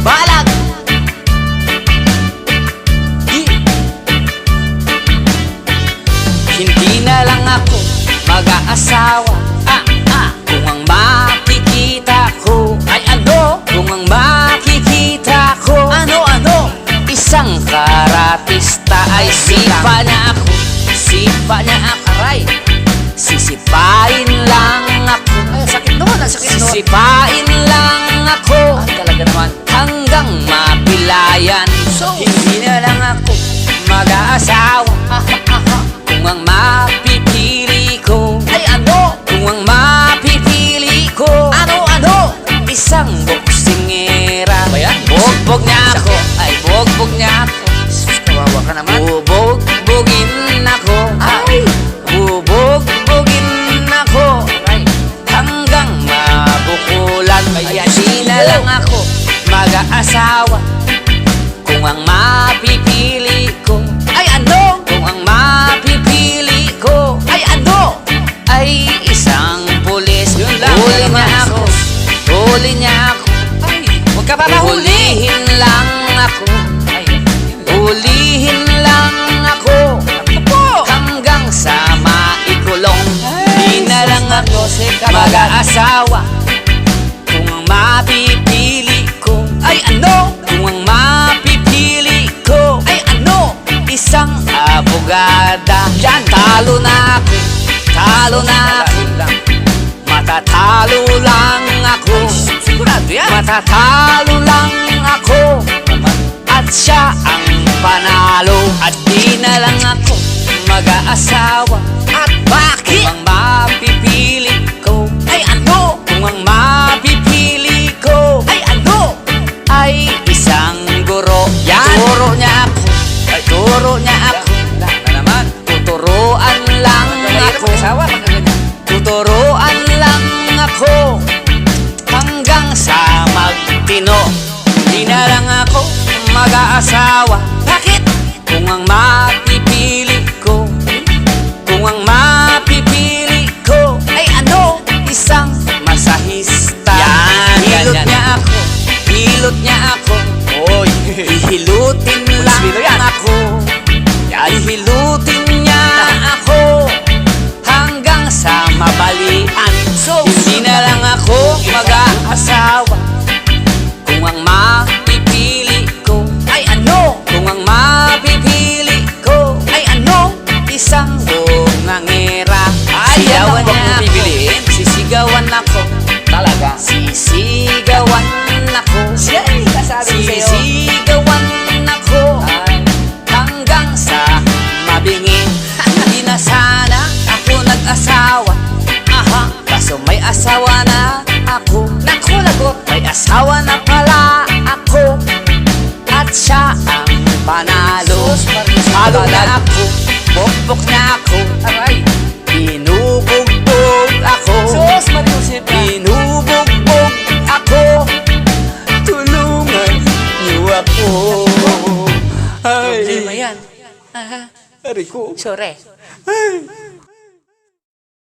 Balag! Hindi na lang ako mag-aasawa. Kung ang makikita ko ay ano? Kung ang makikita ko ano? Isang karatista ay sipa na ako. Sipa na ako. Aray! Sisipain lang ako. Ay, sakit naman, sakit naman. Sisipain lang ako. Talaga naman. Hanggang mapilayan. So, hindi na lang ako mag-aasawa. Kung ang mapipili ko ay ano? Kung ang mapipili ko ano? Isang boksingera. Bugbog niya ako. Ay, bugbog niya ako. Kawawa ka naman. Bubugbugin ako. Ay, bubugbugin ako. Ay, hanggang mabukulan. Kaya di na lang ako mag-aasawa. Kung ang mapipili ko ay ano? Kung ang mapipili ko ay ano? Ay isang pulis. Huli niya ako. Huli niya ako. Ay, huwag ka papahulihin lang ako. Ay, hulihin lang ako. Hanggang sa maikulong. Di na lang ako mag-aasawa. Kung ang mapipili ko ay ano? Kung ang mapipili ko ay ano? Isang abogada. Yan, talo na ako. Talo na ako. Matatalo lang ako. Sigurado yan. Matatalo lang ako. At siya ang panalo. At di na lang ako mag-aasawa. At bakit? Kung ang mapipili ko ay ano? Kung ang mapipili ko ay ano? Ay isang guro. Yan! Turo niya ako. Ay, turo niya ako. Na naman. Tuturuan lang ako. Asawa, magaganyan. Tuturuan lang ako. Hanggang sa magtino. Di na lang ako mag-aasawa. Bakit? Kung ang mapipili ko, kung ang mapipili ko ay ano? Isang masahista. Hilot niya ako. Hilot niya ako. Oy. Hihilutin lang yan. ako. Hihilutin niya ako. Hanggang sa mabalian. So, hindi na lang ako mag-aasawa. Kung ang mapipili ko ay ano? Kung ang mapipili ko ay ano? Isang bungangera. Ay, sigawan niya ako. Sisigawan ako. Talaga. Sisigawan ako. Siya ay kasabi ko sa'yo. Sisigawan ako. Ay. Hanggang sa mabingi. Hindi na sana ako nag-asawa. Kaso may asawa na ako. Naku, lagot. May asawa na pala ako. At siya ang panalo. Talo na ako. Bokbok na ako. Aray. Binubugbog ako. Sus, Mariusip ka. Binubugbog ako. Tulungan niyo ako. Problema Ay, yan. Rico. Sure. Ay.